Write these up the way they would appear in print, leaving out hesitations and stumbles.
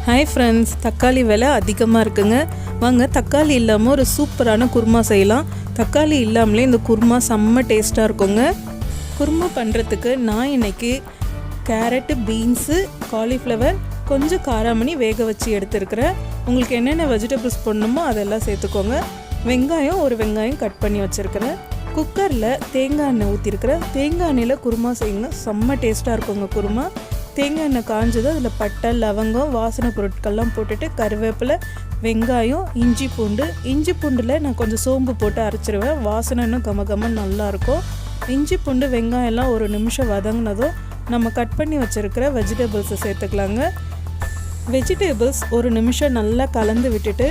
Hi friends, தக்காளி விலை அதிகமாக இருக்குங்க. வாங்க தக்காளி இல்லாமல் ஒரு சூப்பரான குருமா செய்யலாம். தக்காளி இல்லாமலே இந்த குருமா செம்ம டேஸ்ட்டாக இருக்குங்க. குருமா பண்ணுறதுக்கு நான் இன்றைக்கி கேரட்டு, பீன்ஸு, காலிஃப்ளவர், கொஞ்சம் காராமணி வேக வச்சு எடுத்துருக்கிறேன். உங்களுக்கு என்னென்ன வெஜிடபிள்ஸ் போடணுமோ அதெல்லாம் சேர்த்துக்கோங்க. வெங்காயம், ஒரு வெங்காயம் கட் பண்ணி வச்சுருக்கிறேன். குக்கரில் தேங்காய் எண்ணெய் ஊற்றிருக்கிறேன். தேங்காய் எண்ணெயில் குருமா செய்யுங்க, செம்ம டேஸ்ட்டாக இருக்குங்க குருமா. தேங்காய் எண்ணெய் காஞ்சது அதில் பட்டை, லவங்கம், வாசனை பொருட்கள்லாம் போட்டுட்டு கருவேப்பிலை, வெங்காயம், இஞ்சி பூண்டில் நான் கொஞ்சம் சோம்பு போட்டு அரைச்சிருவேன். வாசனை இன்னும் கமகமன்னு நல்லாயிருக்கும். இஞ்சி பூண்டு வெங்காயம்லாம் ஒரு நிமிஷம் வதங்கினதும் நம்ம கட் பண்ணி வச்சுருக்கிற வெஜிடபிள்ஸை சேர்த்துக்கலாங்க. வெஜிடபிள்ஸ் ஒரு நிமிஷம் நல்லா கலந்து விட்டுட்டு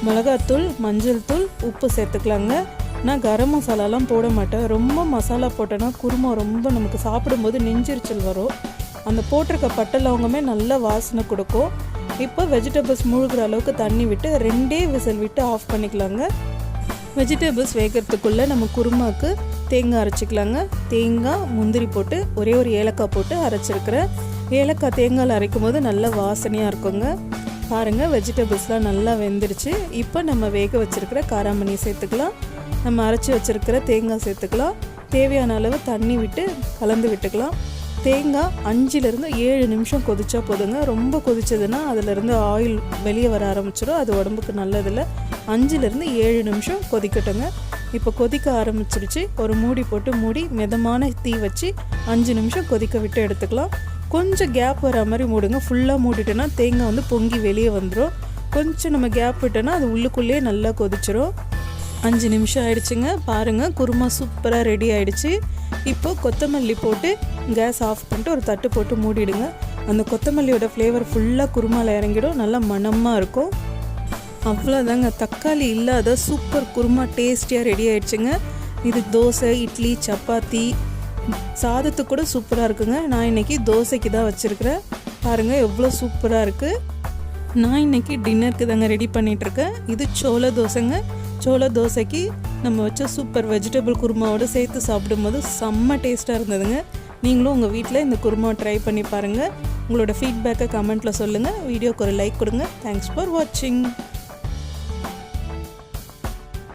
மிளகாத்தூள், மஞ்சள் தூள், உப்பு சேர்த்துக்கலாங்க. நான் கரம் மசாலாலாம் போட மாட்டேன். ரொம்ப மசாலா போட்டேன்னா குருமா ரொம்ப நமக்கு சாப்பிடும்போது நெஞ்செரிச்சல் வரும். அந்த போட்டிருக்க பட்டை லவங்கமே நல்ல வாசனை கொடுக்கும். இப்போ வெஜிடபிள்ஸ் மூழ்கிற அளவுக்கு தண்ணி விட்டு 2 விசில் விட்டு ஆஃப் பண்ணிக்கலாங்க. வெஜிடபிள்ஸ் வேகிறதுக்குள்ளே நம்ம குருமாவுக்கு தேங்காய் அரைச்சிக்கலாங்க. தேங்காய், முந்திரி போட்டு ஒரே ஒரு ஏலக்காய் போட்டு அரைச்சிருக்கிறேன். ஏலக்காய் தேங்காயில் அரைக்கும் போது நல்ல வாசனையாக இருக்குங்க. பாருங்கள், வெஜிடபிள்ஸ்லாம் நல்லா வெந்துடுச்சு. இப்போ நம்ம வேக வச்சுருக்கிற காராமணி சேர்த்துக்கலாம். நம்ம அரைச்சி வச்சுருக்கிற தேங்காய் சேர்த்துக்கலாம். தேவையான அளவு தண்ணி விட்டு கலந்து விட்டுக்கலாம். தேங்காய் 5-7 நிமிஷம் கொதிச்சா போதுங்க. ரொம்ப கொதிச்சதுன்னா அதிலிருந்து ஆயில் வெளியே வர ஆரம்பிச்சிடும். அது உடம்புக்கு நல்லதில்லை. 5-7 நிமிஷம் கொதிக்கட்டுங்க. இப்போ கொதிக்க ஆரம்பிச்சிருச்சு. ஒரு மூடி போட்டு மூடி மிதமான தீ வச்சு 5 நிமிஷம் கொதிக்க விட்டு எடுத்துக்கலாம். கொஞ்சம் கேப் வர மாதிரி மூடுங்க. ஃபுல்லாக மூடிட்டோன்னா தேங்காய் பொங்கி வெளியே வந்துடும். கொஞ்சம் நம்ம கேப் விட்டோன்னா அது உள்ளுக்குள்ளேயே நல்லா கொதிச்சிடும். 5 நிமிஷம் ஆயிடுச்சுங்க. பாருங்கள், குருமா சூப்பராக ரெடி ஆகிடுச்சு. இப்போது கொத்தமல்லி போட்டு கேஸ் ஆஃப் பண்ணிட்டு ஒரு தட்டு போட்டு மூடிடுங்க. அந்த கொத்தமல்லியோட ஃப்ளேவர் ஃபுல்லாக குருமாவில் இறங்கிடும். நல்லா மணமாக இருக்கும். அவ்வளோதாங்க, தக்காளி இல்லாத சூப்பர் குருமா டேஸ்டியாக ரெடி ஆகிடுச்சுங்க. இது தோசை, இட்லி, சப்பாத்தி, சாதத்துக்கு கூட சூப்பராக இருக்குங்க. நான் இன்றைக்கி தோசைக்கு தான் வச்சுருக்கிறேன். பாருங்கள் எவ்வளோ சூப்பராக இருக்குது. நான் இன்றைக்கி டின்னருக்கு தாங்க ரெடி பண்ணிகிட்ருக்கேன். இது சோள தோசைங்க. சோள தோசைக்கு நம்ம வச்ச சூப்பர் வெஜிடபிள் குருமாவோடு சேர்த்து சாப்பிடும்போது செம்ம டேஸ்ட்டாக இருந்ததுங்க. நீங்களும் உங்கள் வீட்டில் இந்த குருமாவை ட்ரை பண்ணி பாருங்கள். உங்களோட ஃபீட்பேக்கை கமெண்ட்டில் சொல்லுங்கள். வீடியோக்கு ஒரு லைக் கொடுங்க. தேங்க்ஸ் ஃபார் வாட்சிங்.